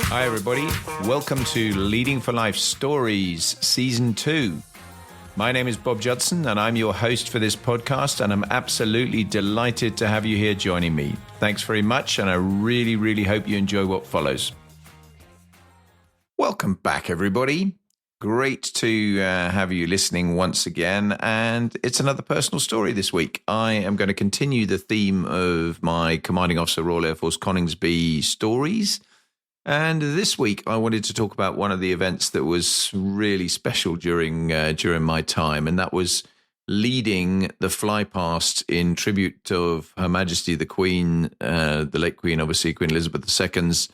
Hi everybody, welcome to Leading for Life Stories Season 2. My name is Bob Judson and I'm your host for this podcast, and I'm absolutely delighted to have you here joining me. Thanks very much, and I really hope you enjoy what follows. Welcome back everybody. Great to have you listening once again, and it's another personal story this week. I am going to continue the theme of my Commanding Officer Royal Air Force Coningsby stories. And this week, I wanted to talk about one of the events that was really special during my time, and that was leading the flypast in tribute of Her Majesty the Queen, the late Queen, obviously Queen Elizabeth II's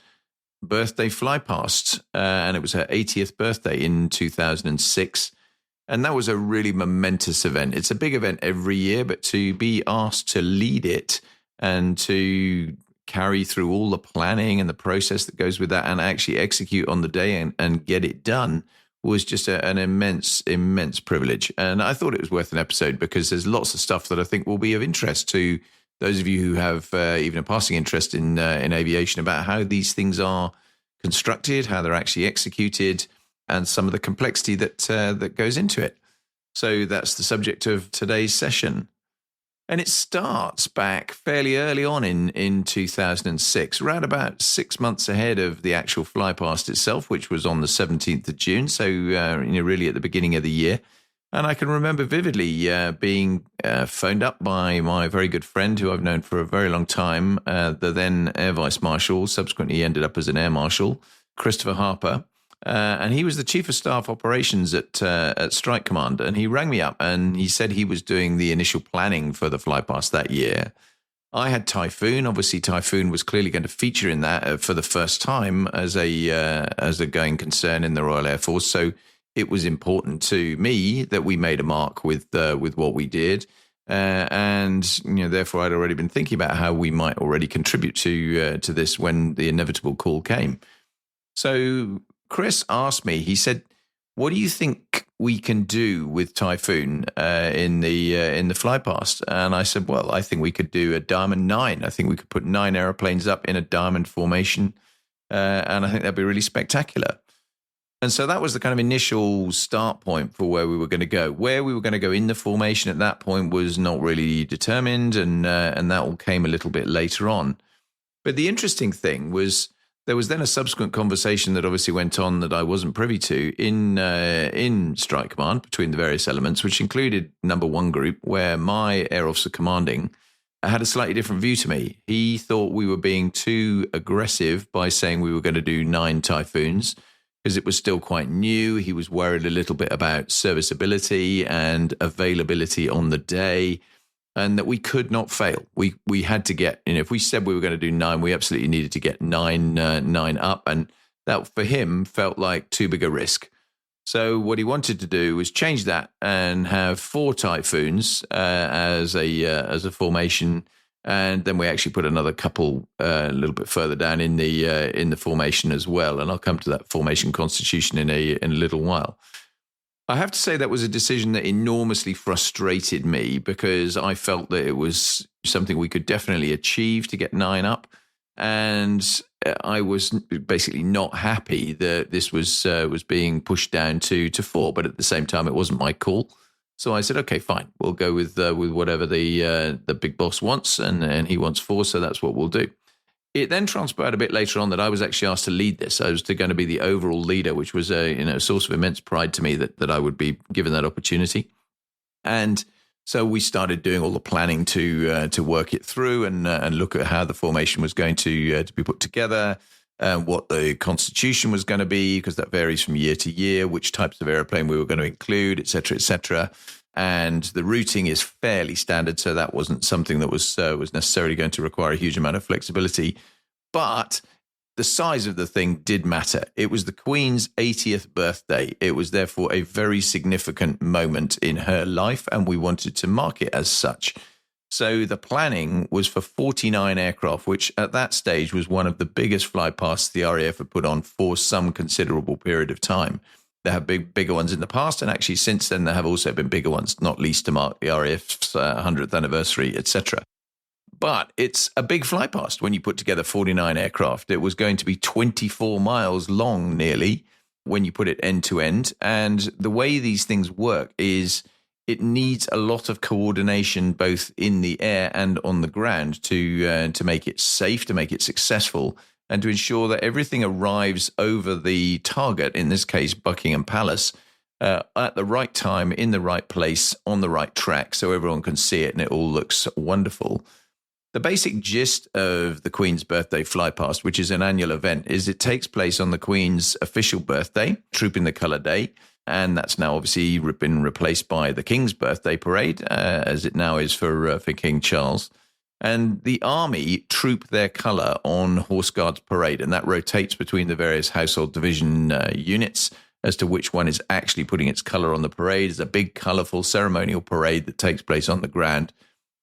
birthday flypast, and it was her 80th birthday in 2006. And that was a really momentous event. It's a big event every year, but to be asked to lead it and to carry through all the planning and the process that goes with that and actually execute on the day and get it done was just an immense privilege. And I thought it was worth an episode because there's lots of stuff that I think will be of interest to those of you who have even a passing interest in aviation, about how these things are constructed, how they're actually executed, and some of the complexity that goes into it. So that's the subject of today's session. And it starts back fairly early on in 2006, around about 6 months ahead of the actual flypast itself, which was on the 17th of June. So, really at the beginning of the year. And I can remember vividly being phoned up by my very good friend who I've known for a very long time, the then Air Vice Marshal, subsequently ended up as an Air Marshal, Christopher Harper. And he was the Chief of Staff Operations at Strike Command. And he rang me up and he said he was doing the initial planning for the flypast that year. I had Typhoon. Obviously, Typhoon was clearly going to feature in that for the first time as a going concern in the Royal Air Force. So it was important to me that we made a mark with what we did. And therefore, I'd already been thinking about how we might already contribute to this when the inevitable call came. So Chris asked me, he said, what do you think we can do with Typhoon in the flypast? And I said, well, I think we could do a Diamond 9. I think we could put 9 airplanes up in a diamond formation, and I think that'd be really spectacular. And so that was the kind of initial start point for where we were going to go. Where we were going to go in the formation at that point was not really determined, and that all came a little bit later on. But the interesting thing was, there was then a subsequent conversation that obviously went on that I wasn't privy to in Strike Command between the various elements, which included number 1 group, where my Air Officer Commanding had a slightly different view to me. He thought we were being too aggressive by saying we were going to do 9 Typhoons because it was still quite new. He was worried a little bit about serviceability and availability on the day, and that we could not fail. We had to get, if we said we were going to do 9, we absolutely needed to get 9 up. And that for him felt like too big a risk. So what he wanted to do was change that and have 4 Typhoons as a formation. And then we actually put another couple a little bit further down in the formation as well. And I'll come to that formation constitution in a little while. I have to say that was a decision that enormously frustrated me, because I felt that it was something we could definitely achieve to get 9 up. And I was basically not happy that this was being pushed down to 4. But at the same time, it wasn't my call. So I said, okay, fine. We'll go with whatever the big boss wants, and he wants 4. So that's what we'll do. It then transpired a bit later on that I was actually asked to lead this. I was going to be the overall leader, which was a source of immense pride to me that I would be given that opportunity. And so we started doing all the planning to work it through and look at how the formation was going to be put together, what the constitution was going to be, because that varies from year to year, which types of airplane we were going to include, et cetera, et cetera. And the routing is fairly standard, so that wasn't something that was necessarily going to require a huge amount of flexibility. But the size of the thing did matter. It was the Queen's 80th birthday. It was therefore a very significant moment in her life, and we wanted to mark it as such. So the planning was for 49 aircraft, which at that stage was one of the biggest flypasts the RAF had put on for some considerable period of time. There have been bigger ones in the past, and actually since then there have also been bigger ones, not least to mark the RAF's 100th anniversary, etc. But it's a big flypast when you put together 49 aircraft. It was going to be 24 miles long nearly when you put it end to end. And the way these things work is it needs a lot of coordination both in the air and on the ground to make it safe, to make it successful, and to ensure that everything arrives over the target, in this case, Buckingham Palace, at the right time, in the right place, on the right track, so everyone can see it and it all looks wonderful. The basic gist of the Queen's Birthday Flypast, which is an annual event, is it takes place on the Queen's official birthday, Troop in the Colour Day, and that's now obviously been replaced by the King's Birthday Parade, as it now is for King Charles. And the army troop their colour on Horse Guards Parade, and that rotates between the various household division units as to which one is actually putting its colour on the parade. It's a big, colourful ceremonial parade that takes place on the ground.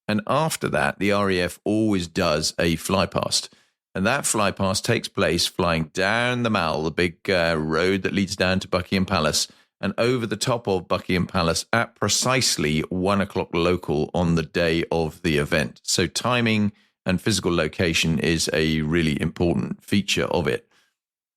And after that, the RAF always does a flypast. And that flypast takes place flying down the Mall, the big road that leads down to Buckingham Palace, and over the top of Buckingham Palace at precisely 1 o'clock local on the day of the event. So timing and physical location is a really important feature of it.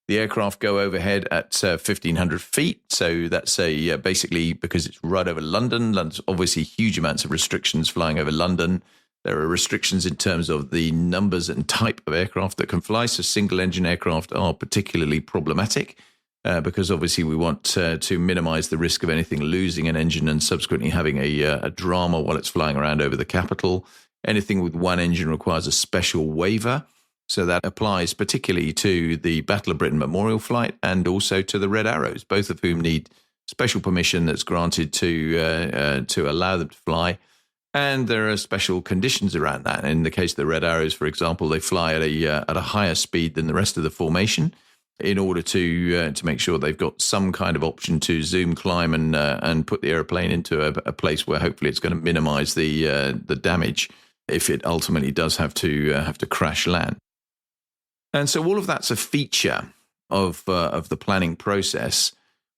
The aircraft go overhead at 1,500 feet. So that's basically because it's right over London. There's obviously huge amounts of restrictions flying over London. There are restrictions in terms of the numbers and type of aircraft that can fly. So single engine aircraft are particularly problematic. Because obviously we want to minimize the risk of anything losing an engine and subsequently having a drama while it's flying around over the capital. Anything with one engine requires a special waiver. So that applies particularly to the Battle of Britain Memorial Flight and also to the Red Arrows, both of whom need special permission that's granted to allow them to fly. And there are special conditions around that. In the case of the Red Arrows, for example, they fly at a higher speed than the rest of the formation, in order to make sure they've got some kind of option to zoom, climb, and put the airplane into a place where hopefully it's going to minimise the damage if it ultimately does have to crash land. And so all of that's a feature of the planning process.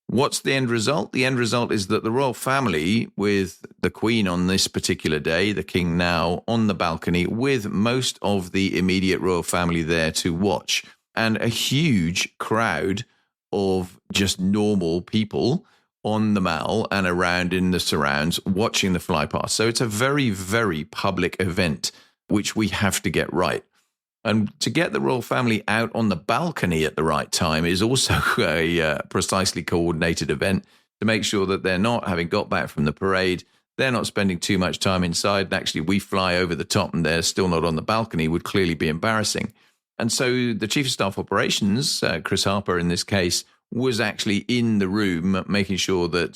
What's the end result? The end result is that the royal family, with the Queen on this particular day, the King now on the balcony, with most of the immediate royal family there to watch, and a huge crowd of just normal people on the Mall and around in the surrounds watching the flypast. So it's a very, very public event, which we have to get right. And to get the royal family out on the balcony at the right time is also a precisely coordinated event to make sure that they're not, having got back from the parade, they're not spending too much time inside. And actually, we fly over the top and they're still not on the balcony would clearly be embarrassing. And so the Chief of Staff Operations, Chris Harper in this case, was actually in the room making sure that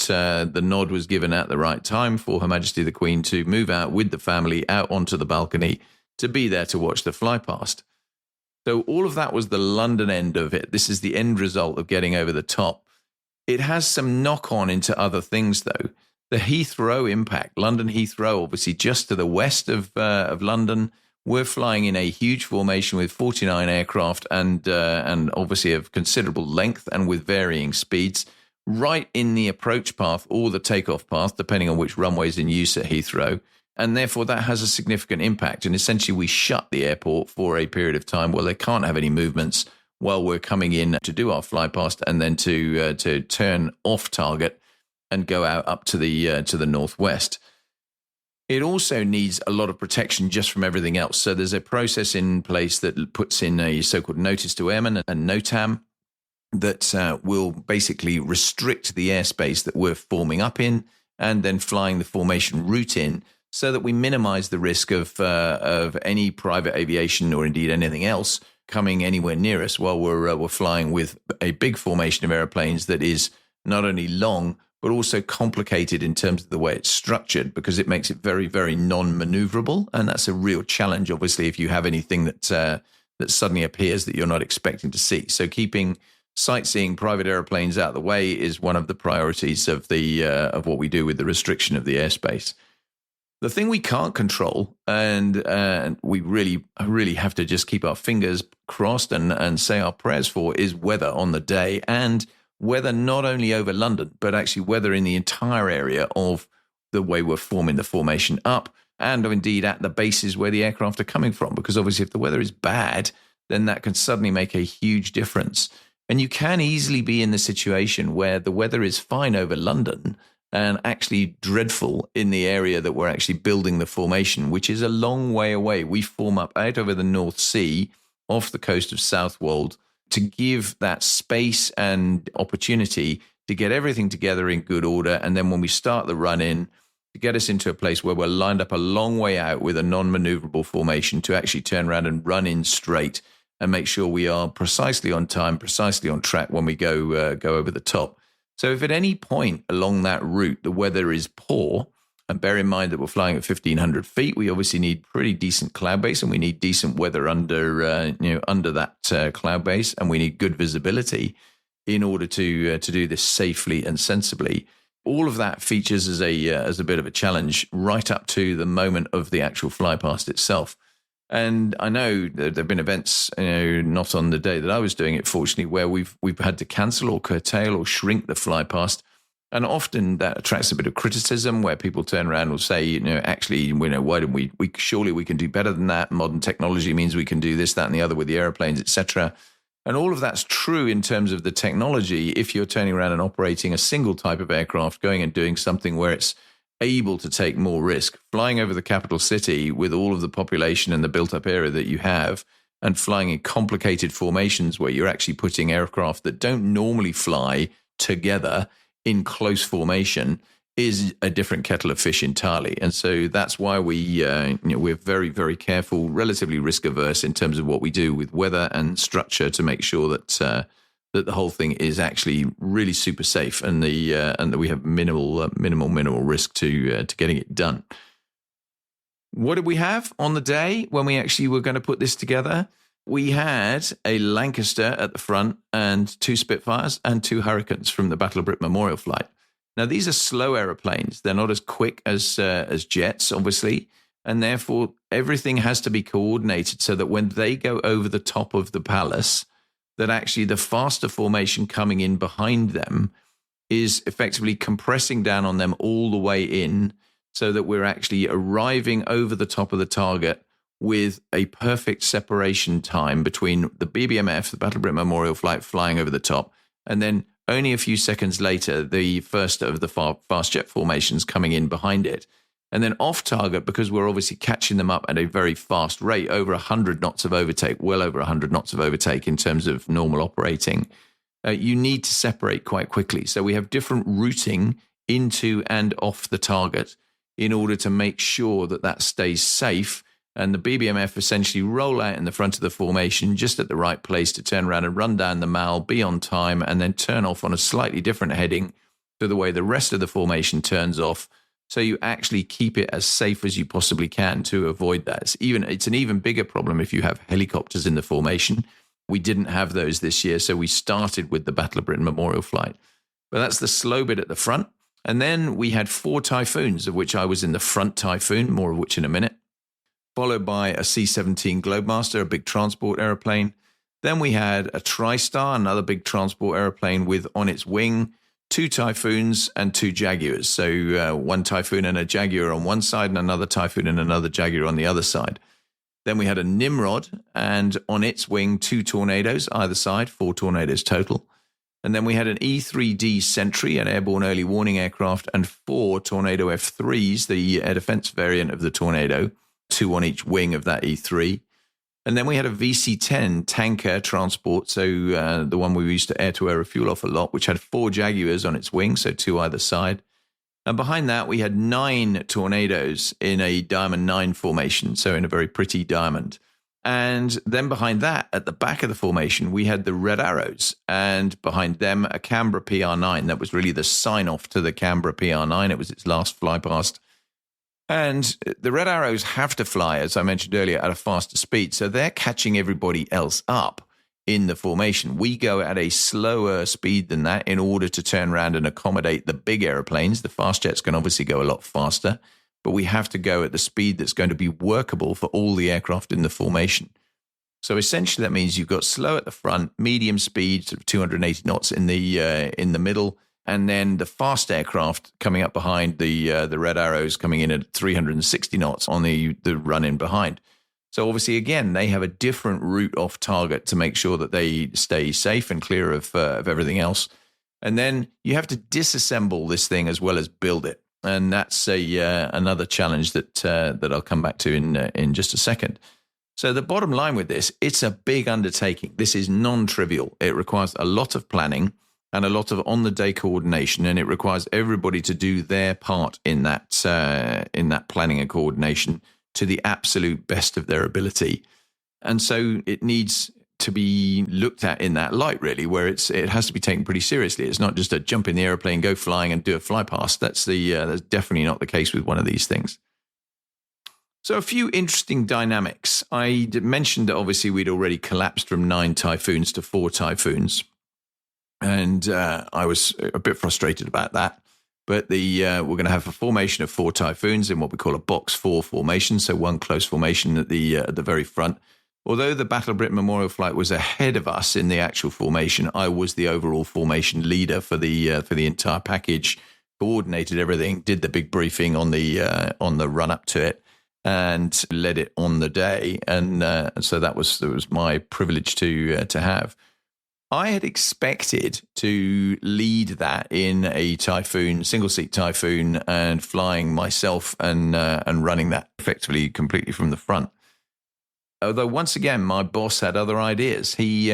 the nod was given at the right time for Her Majesty the Queen to move out with the family out onto the balcony to be there to watch the flypast. So all of that was the London end of it. This is the end result of getting over the top. It has some knock-on into other things, though. The Heathrow impact, London Heathrow, obviously just to the west of London. We're flying in a huge formation with 49 aircraft and obviously of considerable length and with varying speeds, right in the approach path or the takeoff path, depending on which runway is in use at Heathrow. And therefore, that has a significant impact. And essentially, we shut the airport for a period of time where they can't have any movements while we're coming in to do our flypast and then to turn off target and go out up to the northwest. It also needs a lot of protection just from everything else. So there's a process in place that puts in a so-called notice to airmen and NOTAM that will basically restrict the airspace that we're forming up in and then flying the formation route in so that we minimize the risk of any private aviation or indeed anything else coming anywhere near us while we're flying with a big formation of airplanes that is not only long, but also complicated in terms of the way it's structured because it makes it very, very non-maneuverable. And that's a real challenge, obviously, if you have anything that suddenly appears that you're not expecting to see. So keeping sightseeing private airplanes out of the way is one of the priorities of what we do with the restriction of the airspace. The thing we can't control, and we really have to just keep our fingers crossed and say our prayers for, is weather on the day and weather not only over London, but actually weather in the entire area of the way we're forming the formation up, and indeed at the bases where the aircraft are coming from. Because obviously if the weather is bad, then that can suddenly make a huge difference. And you can easily be in the situation where the weather is fine over London and actually dreadful in the area that we're actually building the formation, which is a long way away. We form up out over the North Sea off the coast of Southwold to give that space and opportunity to get everything together in good order. And then when we start the run in, to get us into a place where we're lined up a long way out with a non-maneuverable formation to actually turn around and run in straight and make sure we are precisely on time, precisely on track when we go over the top. So if at any point along that route the weather is poor, and bear in mind that we're flying at 1,500 feet, we obviously need pretty decent cloud base, and we need decent weather under that cloud base, and we need good visibility in order to do this safely and sensibly. All of that features as a bit of a challenge right up to the moment of the actual flypast itself. And I know there have been events, not on the day that I was doing it, fortunately, where we've had to cancel or curtail or shrink the flypast. And often that attracts a bit of criticism where people turn around and will say, actually, why didn't we surely we can do better than that. Modern technology means we can do this, that, and the other with the airplanes, etc. And all of that's true in terms of the technology. If you're turning around and operating a single type of aircraft, going and doing something where it's able to take more risk, flying over the capital city with all of the population and the built-up area that you have, and flying in complicated formations where you're actually putting aircraft that don't normally fly together in close formation is a different kettle of fish entirely. And so that's why we're very, very careful, relatively risk averse in terms of what we do with weather and structure to make sure that the whole thing is actually really super safe and that we have minimal risk to getting it done. What did we have on the day when we actually were going to put this together? We had a Lancaster at the front and 2 Spitfires and 2 Hurricanes from the Battle of Britain Memorial flight. Now, these are slow aeroplanes. They're not as quick as jets, obviously, and therefore everything has to be coordinated so that when they go over the top of the palace, that actually the faster formation coming in behind them is effectively compressing down on them all the way in so that we're actually arriving over the top of the target with a perfect separation time between the BBMF, the Battle of Britain Memorial flight, flying over the top, and then only a few seconds later, the first of the fast jet formations coming in behind it. And then off target, because we're obviously catching them up at a very fast rate, over 100 knots of overtake, well over 100 knots of overtake in terms of normal operating, you need to separate quite quickly. So we have different routing into and off the target in order to make sure that that stays safe. And the BBMF essentially roll out in the front of the formation just at the right place to turn around and run down the MAL, be on time, and then turn off on a slightly different heading to the way the rest of the formation turns off. So you actually keep it as safe as you possibly can to avoid that. It's an even bigger problem if you have helicopters in the formation. We didn't have those this year, so we started with the Battle of Britain Memorial flight. But that's the slow bit at the front. And then we had 4 Typhoons, of which I was in the front Typhoon, more of which in a minute, followed by a C-17 Globemaster, a big transport aeroplane. Then we had a TriStar, another big transport aeroplane with on its wing 2 Typhoons and 2 Jaguars. So 1 Typhoon and a Jaguar on one side and another Typhoon and another Jaguar on the other side. Then we had a Nimrod and on its wing 2 Tornadoes either side, 4 Tornadoes total. And then we had an E3D Sentry, an airborne early warning aircraft, and 4 Tornado F3s, the air defense variant of the Tornado, 2 on each wing of that E3. And then we had a VC-10 tanker transport, so the one we used to air-to-air refuel off a lot, which had 4 Jaguars on its wing, so 2 either side. And behind that, we had 9 Tornadoes in a Diamond 9 formation, so in a very pretty diamond. And then behind that, at the back of the formation, we had the Red Arrows, and behind them, a Canberra PR-9. That was really the sign-off to the Canberra PR-9. It was its last flypast. And the Red Arrows have to fly, as I mentioned earlier, at a faster speed. So they're catching everybody else up in the formation. We go at a slower speed than that in order to turn around and accommodate the big airplanes. The fast jets can obviously go a lot faster, but we have to go at the speed that's going to be workable for all the aircraft in the formation. So essentially that means you've got slow at the front, medium speed, sort of 280 knots in the middle, and then the fast aircraft coming up behind, the red arrows coming in at 360 knots on the run in behind. So obviously, again, they have a different route off target to make sure that they stay safe and clear of everything else. And then you have to disassemble this thing as well as build it. And that's another challenge that I'll come back to in just a second. So the bottom line with this, it's a big undertaking. This is non-trivial. It requires a lot of planning and a lot of on-the-day coordination, and it requires everybody to do their part in that planning and coordination to the absolute best of their ability. And so it needs to be looked at in that light, really, where it has to be taken pretty seriously. It's not just a jump in the airplane, go flying and do a fly past. That's definitely not the case with one of these things. So a few interesting dynamics. I mentioned that obviously we'd already collapsed from 9 Typhoons to 4 Typhoons. And I was a bit frustrated about that. But we're going to have a formation of 4 Typhoons in what we call a box 4 formation. So one close formation at the very front. Although the Battle of Britain Memorial Flight was ahead of us in the actual formation, I was the overall formation leader for the entire package, coordinated everything, did the big briefing on the run up to it, and led it on the day. And so that was my privilege to have. I had expected to lead that in a Typhoon, single-seat Typhoon, and flying myself and running that effectively completely from the front. Although, once again, my boss had other ideas. He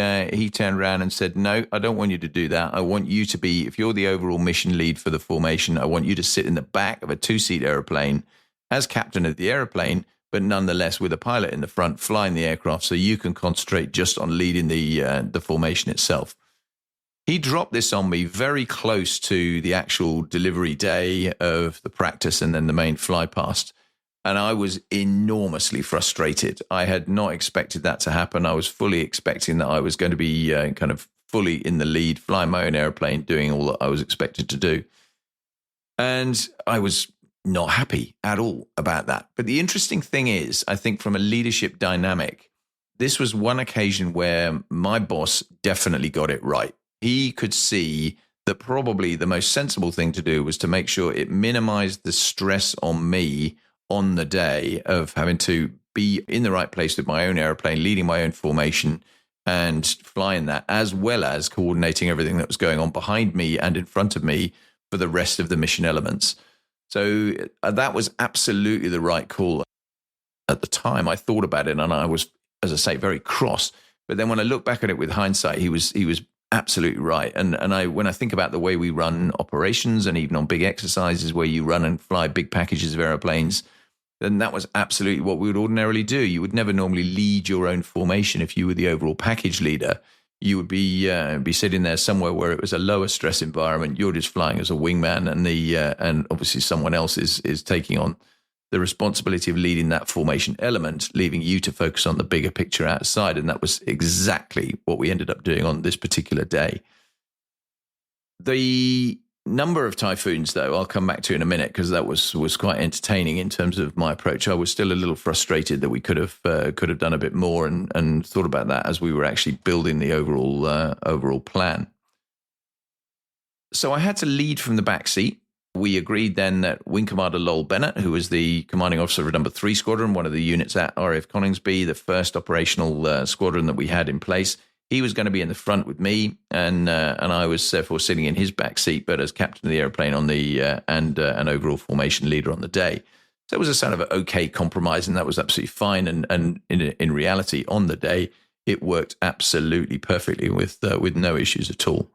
turned around and said, no, I don't want you to do that. I want you to be, if you're the overall mission lead for the formation, I want you to sit in the back of a 2-seat airplane as captain of the airplane, but nonetheless with a pilot in the front flying the aircraft so you can concentrate just on leading the formation itself. He dropped this on me very close to the actual delivery day of the practice and then the main fly past. And I was enormously frustrated. I had not expected that to happen. I was fully expecting that I was going to be kind of fully in the lead, flying my own airplane, doing all that I was expected to do. And I was not happy at all about that. But the interesting thing is, I think from a leadership dynamic, this was one occasion where my boss definitely got it right. He could see that probably the most sensible thing to do was to make sure it minimized the stress on me on the day of having to be in the right place with my own airplane, leading my own formation and flying that, as well as coordinating everything that was going on behind me and in front of me for the rest of the mission elements. So that was absolutely the right call. At the time, I thought about it and I was, as I say, very cross. But then when I look back at it with hindsight, he was absolutely right. And when I think about the way we run operations and even on big exercises where you run and fly big packages of airplanes, then that was absolutely what we would ordinarily do. You would never normally lead your own formation if you were the overall package leader. You would be sitting there somewhere where it was a lower stress environment. You're just flying as a wingman, and obviously someone else is taking on the responsibility of leading that formation element, leaving you to focus on the bigger picture outside. And that was exactly what we ended up doing on this particular day. The number of Typhoons, though, I'll come back to in a minute, because that was quite entertaining in terms of my approach. I was still a little frustrated that we could have done a bit more and thought about that as we were actually building the overall plan. So I had to lead from the back seat. We agreed then that Wing Commander Lowell Bennett, who was the commanding officer of number 3 Squadron, one of the units at RAF Coningsby, the first operational squadron that we had in place, he was going to be in the front with me, and I was therefore sitting in his back seat, but as captain of the airplane on the and an overall formation leader on the day. So it was a sort of an okay compromise, and that was absolutely fine. And in reality, on the day, it worked absolutely perfectly with no issues at all.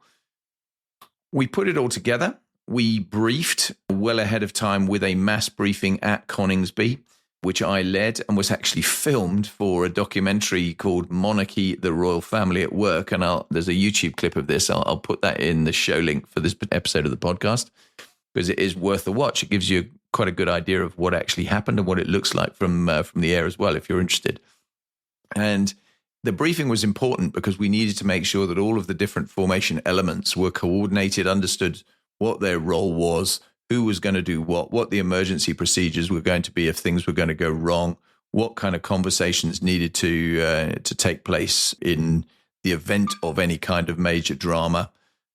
We put it all together. We briefed well ahead of time with a mass briefing at Coningsby, which I led and was actually filmed for a documentary called Monarchy, the Royal Family at Work. And there's a YouTube clip of this. I'll put that in the show link for this episode of the podcast, because it is worth a watch. It gives you quite a good idea of what actually happened and what it looks like from the air as well, if you're interested. And the briefing was important because we needed to make sure that all of the different formation elements were coordinated, understood what their role was, who was going to do what the emergency procedures were going to be if things were going to go wrong, what kind of conversations needed to take place in the event of any kind of major drama.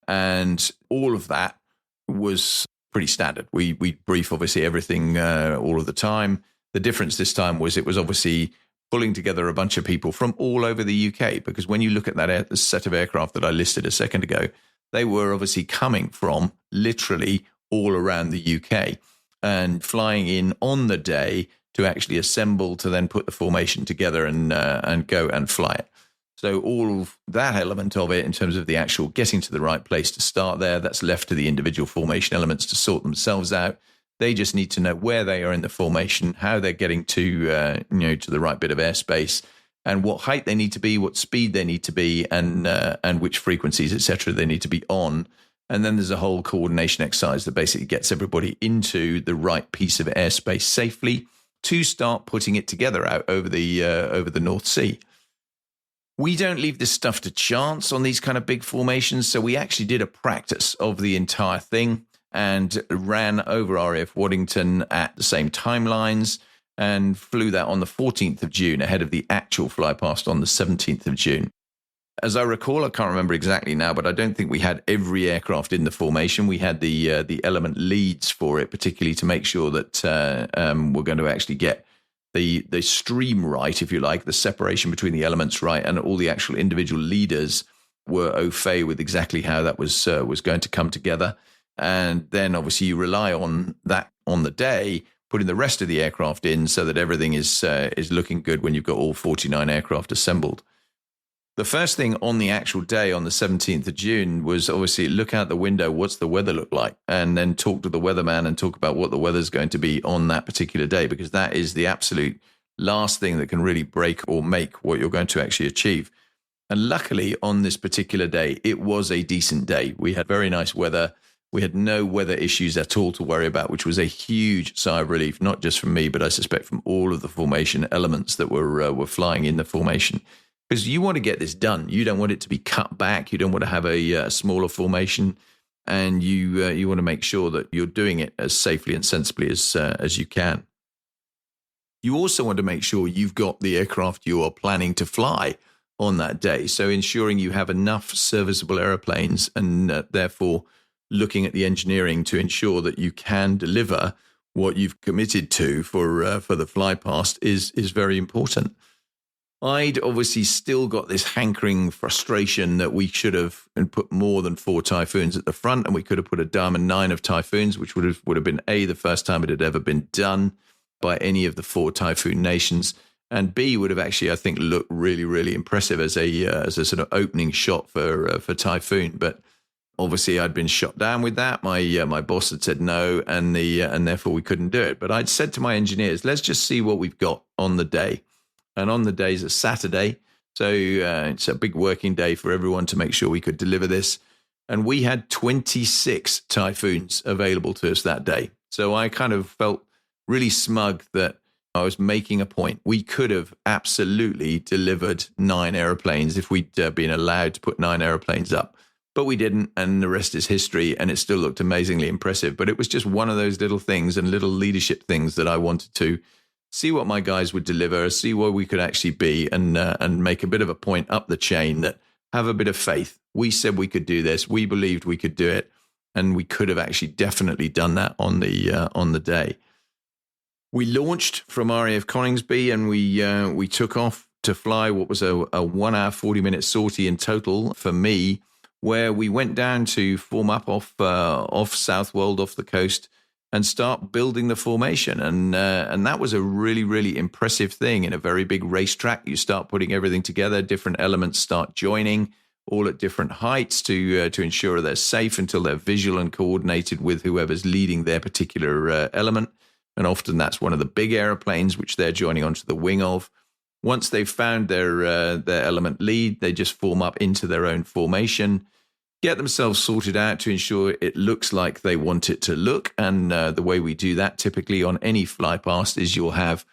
And all of that was pretty standard. We brief obviously everything all of the time. The difference this time was it was obviously pulling together a bunch of people from all over the UK, because when you look at that set of aircraft that I listed a second ago, they were obviously coming from literally all around the UK and flying in on the day to actually assemble, to then put the formation together and go and fly it. So all of that element of it, in terms of the actual getting to the right place to start there, that's left to the individual formation elements to sort themselves out. They just need to know where they are in the formation, how they're getting to to the right bit of airspace, and what height they need to be, what speed they need to be, and which frequencies, etc., they need to be on. And then there's a whole coordination exercise that basically gets everybody into the right piece of airspace safely to start putting it together out over the North Sea. We don't leave this stuff to chance on these kind of big formations, so we actually did a practice of the entire thing and ran over RAF Waddington at the same timelines and flew that on the 14th of June ahead of the actual flypast on the 17th of June. As I recall, I can't remember exactly now, but I don't think we had every aircraft in the formation. We had the element leads for it, particularly to make sure that we're going to actually get the stream right, if you like, the separation between the elements right, and all the actual individual leaders were au fait with exactly how that was going to come together. And then obviously you rely on that on the day, putting the rest of the aircraft in so that everything is looking good when you've got all 49 aircraft assembled. The first thing on the actual day, on the 17th of June, was obviously look out the window, what's the weather look like? And then talk to the weatherman and talk about what the weather's going to be on that particular day, because that is the absolute last thing that can really break or make what you're going to actually achieve. And luckily, on this particular day, it was a decent day. We had very nice weather. We had no weather issues at all to worry about, which was a huge sigh of relief, not just from me, but I suspect from all of the formation elements that were flying in the formation. Because you want to get this done. You don't want it to be cut back. You don't want to have a smaller formation. And you want to make sure that you're doing it as safely and sensibly as you can. You also want to make sure you've got the aircraft you are planning to fly on that day. So ensuring you have enough serviceable aeroplanes, and therefore looking at the engineering to ensure that you can deliver what you've committed to for the fly past is very important. I'd obviously still got this hankering frustration that we should have put more than 4 Typhoons at the front, and we could have put a Diamond 9 of Typhoons, which would have been A, the first time it had ever been done by any of the 4 Typhoon nations, and B, would have actually, I think, looked really, really impressive as a sort of opening shot for Typhoon. But obviously, I'd been shot down with that. My boss had said no, and therefore we couldn't do it. But I'd said to my engineers, let's just see what we've got on the day. And on the day's a Saturday, so it's a big working day for everyone to make sure we could deliver this. And we had 26 Typhoons available to us that day. So I kind of felt really smug that I was making a point. We could have absolutely delivered 9 aeroplanes if we'd been allowed to put 9 aeroplanes up. But we didn't, and the rest is history, and it still looked amazingly impressive. But it was just one of those little things and little leadership things that I wanted to see what my guys would deliver, see where we could actually be, and make a bit of a point up the chain that have a bit of faith. We said we could do this. We believed we could do it, and we could have actually definitely done that on the day. We launched from RAF Coningsby, and we took off to fly what was a 1 hour 40-minute sortie in total for me, where we went down to form up off Southwold, off the coast, and start building the formation. And that was a really, really impressive thing. In a very big racetrack, you start putting everything together, different elements start joining, all at different heights to ensure they're safe until they're visual and coordinated with whoever's leading their particular element. And often that's one of the big airplanes, which they're joining onto the wing of. Once they've found their element lead, they just form up into their own formation, get themselves sorted out to ensure it looks like they want it to look. And the way we do that typically on any fly past is you'll have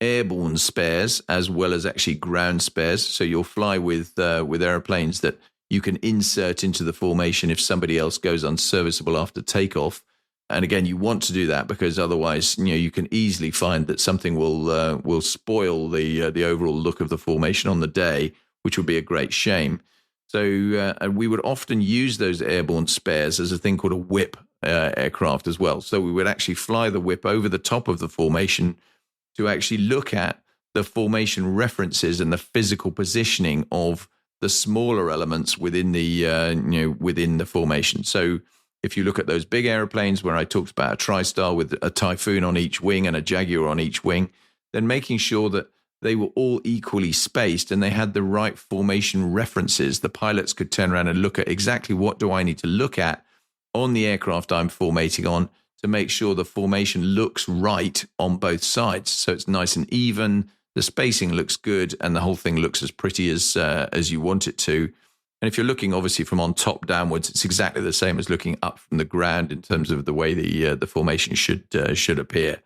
airborne spares as well as actually ground spares. So you'll fly with airplanes that you can insert into the formation if somebody else goes unserviceable after takeoff. And again, you want to do that because otherwise, you can easily find that something will spoil the overall look of the formation on the day, which would be a great shame. So we would often use those airborne spares as a thing called a whip aircraft as well. So we would actually fly the whip over the top of the formation to actually look at the formation references and the physical positioning of the smaller elements within the within the formation. So if you look at those big aeroplanes where I talked about a TriStar with a Typhoon on each wing and a Jaguar on each wing, then making sure that they were all equally spaced and they had the right formation references. The pilots could turn around and look at exactly what do I need to look at on the aircraft I'm formating on to make sure the formation looks right on both sides. So it's nice and even, the spacing looks good, and the whole thing looks as pretty as you want it to. And if you're looking obviously from on top downwards, it's exactly the same as looking up from the ground in terms of the way the formation should appear.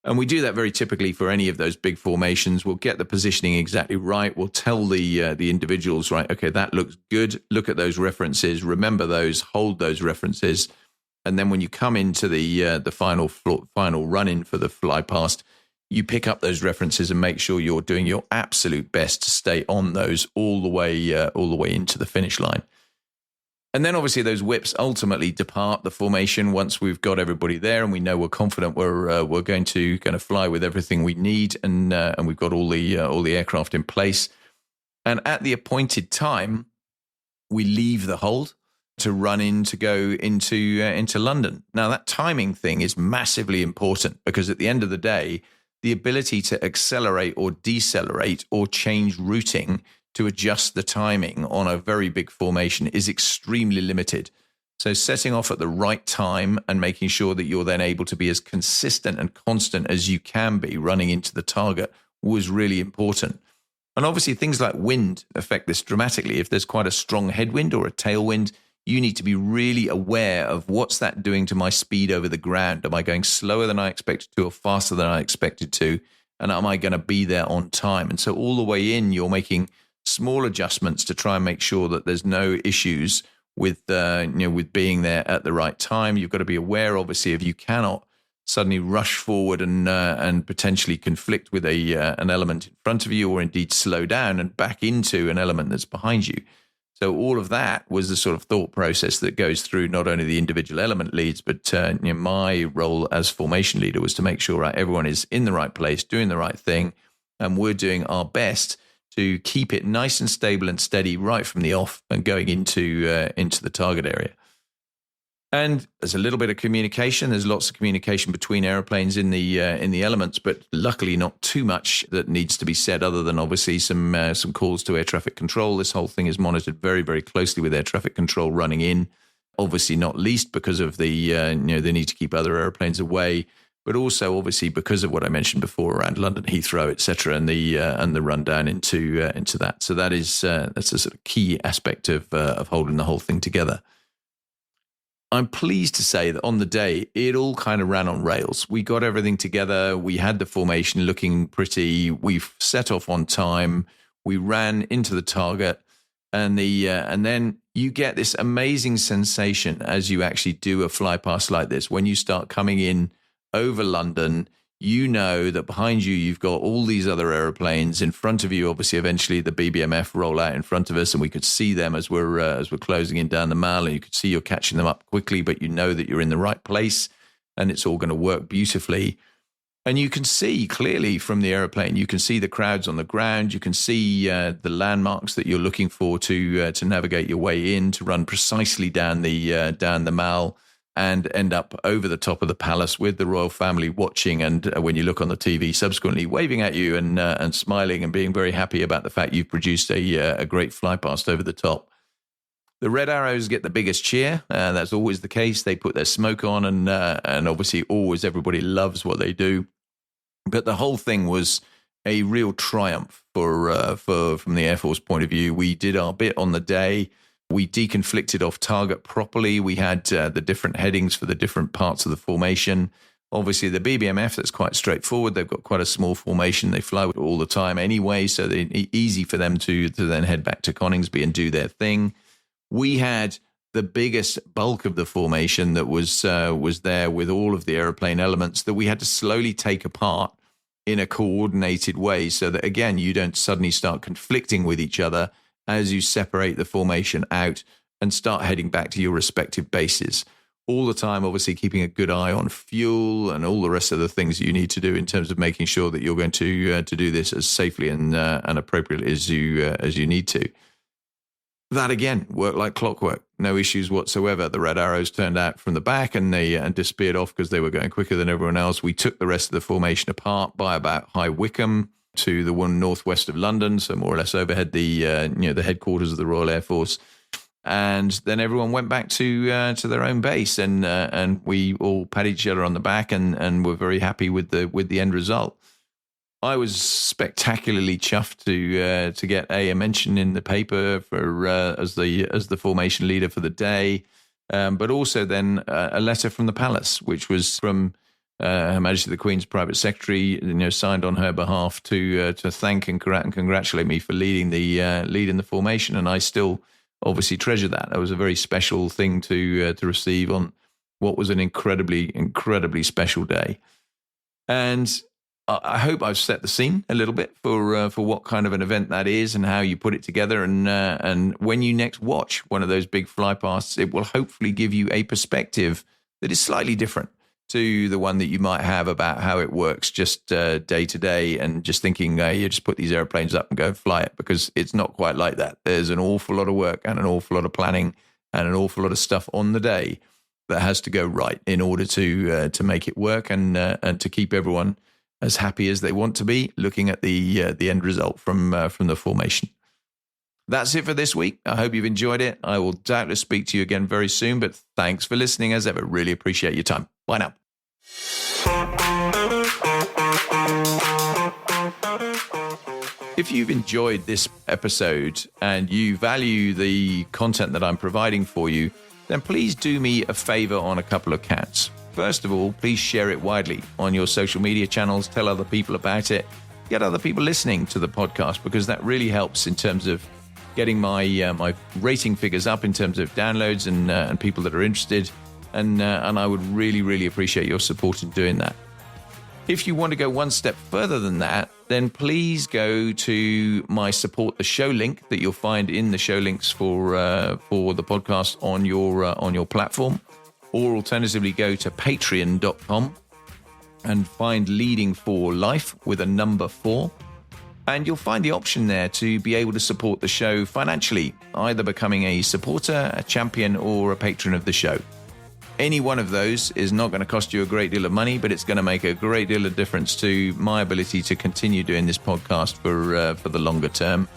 And we do that very typically for any of those big formations. We'll get the positioning exactly right. We'll tell the individuals, right, okay, that looks good. Look at those references. Remember those. Hold those references. And then when you come into the final run-in for the fly past, you pick up those references and make sure you're doing your absolute best to stay on those all the way into the finish line. And then obviously those whips ultimately depart the formation once we've got everybody there and we know we're confident we're going to fly with everything we need and we've got all the aircraft in place. And at the appointed time, we leave the hold to run in to go into London. Now that timing thing is massively important because at the end of the day, the ability to accelerate or decelerate or change routing to adjust the timing on a very big formation is extremely limited. So setting off at the right time and making sure that you're then able to be as consistent and constant as you can be running into the target was really important. And obviously things like wind affect this dramatically. If there's quite a strong headwind or a tailwind, you need to be really aware of what's that doing to my speed over the ground. Am I going slower than I expected to or faster than I expected to? And am I going to be there on time? And so all the way in, you're making small adjustments to try and make sure that there's no issues with with being there at the right time. You've got to be aware, obviously, if you cannot suddenly rush forward and potentially conflict with an element in front of you, or indeed slow down and back into an element that's behind you. So all of that was the sort of thought process that goes through not only the individual element leads, but my role as formation leader was to make sure everyone is in the right place, doing the right thing, and we're doing our best to keep it nice and stable and steady right from the off and going into the target area. And there's a little bit of communication. There's lots of communication between airplanes in the elements, but luckily not too much that needs to be said, other than obviously some calls to air traffic control. This whole thing is monitored very, very closely with air traffic control running in. Obviously, not least because of the they need to keep other airplanes away, but also obviously because of what I mentioned before around London Heathrow, etc., and the rundown into that. So that's a sort of key aspect of holding the whole thing together. I'm pleased to say that on the day, it all kind of ran on rails. We got everything together. We had the formation looking pretty. We set off on time. We ran into the target. And then you get this amazing sensation as you actually do a fly past like this. When you start coming in over London, you know that behind you, you've got all these other aeroplanes. In front of you, obviously, eventually the BBMF roll out in front of us, and we could see them as we're closing in down the Mall, and you could see you're catching them up quickly, but you know that you're in the right place, and it's all going to work beautifully. And you can see clearly from the aeroplane, you can see the crowds on the ground, you can see the landmarks that you're looking for to navigate your way in, to run precisely down the Mall, and end up over the top of the palace with the royal family watching, and when you look on the TV, subsequently waving at you and smiling and being very happy about the fact you've produced a great fly past over the top. The Red Arrows get the biggest cheer. That's always the case. They put their smoke on, and obviously always everybody loves what they do. But the whole thing was a real triumph from the Air Force point of view. We did our bit on the day. We deconflicted off target properly. We had the different headings for the different parts of the formation. Obviously, the BBMF, that's quite straightforward. They've got quite a small formation. They fly all the time anyway, so it's easy for them to then head back to Coningsby and do their thing. We had the biggest bulk of the formation that was there with all of the aeroplane elements that we had to slowly take apart in a coordinated way so that, again, you don't suddenly start conflicting with each other as you separate the formation out and start heading back to your respective bases. All the time, obviously, keeping a good eye on fuel and all the rest of the things you need to do in terms of making sure that you're going to do this as safely and appropriately as you need to. That, again, worked like clockwork. No issues whatsoever. The red arrows turned out from the back and they disappeared off because they were going quicker than everyone else. We took the rest of the formation apart by about High Wycombe to the one northwest of London, so more or less overhead the headquarters of the Royal Air Force. And then everyone went back to their own base, and we all patted each other on the back and were very happy with the end result. I was spectacularly chuffed to get a mention in the paper for as the formation leader for the day, but also then a letter from the palace, which was from Her Majesty the Queen's private secretary, signed on her behalf to thank and congratulate me for leading the formation, and I still obviously treasure that. That was a very special thing to receive on what was an incredibly special day, and I hope I've set the scene a little bit for what kind of an event that is and how you put it together. And when you next watch one of those big flypasts, it will hopefully give you a perspective that is slightly different to the one that you might have about how it works just day to day and just thinking you just put these airplanes up and go and fly it, because it's not quite like that. There's an awful lot of work and an awful lot of planning and an awful lot of stuff on the day that has to go right in order to make it work and to keep everyone as happy as they want to be looking at the end result from the formation. That's it for this week. I hope you've enjoyed it. I will doubtless speak to you again very soon, but thanks for listening as ever. Really appreciate your time. Bye now. If you've enjoyed this episode and you value the content that I'm providing for you, then please do me a favor on a couple of counts. First of all, please share it widely on your social media channels. Tell other people about it. Get other people listening to the podcast, because that really helps in terms of getting my rating figures up in terms of downloads and people that are interested. And I would really appreciate your support in doing that. If you want to go one step further than that, then please go to my support the show link that you'll find in the show links for the podcast on your platform. Or alternatively, go to patreon.com and find Leading for Life with a number 4. And you'll find the option there to be able to support the show financially, either becoming a supporter, a champion, or a patron of the show. Any one of those is not going to cost you a great deal of money, but it's going to make a great deal of difference to my ability to continue doing this podcast for the longer term,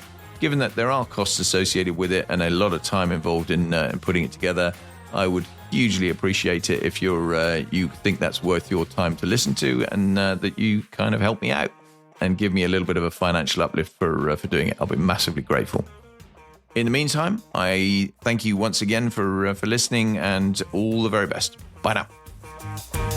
given that there are costs associated with it and a lot of time involved in putting it together. I would hugely appreciate it if you think that's worth your time to listen to, and that you kind of help me out and give me a little bit of a financial uplift for doing it. I'll be massively grateful. In the meantime, I thank you once again for listening, and all the very best. Bye now.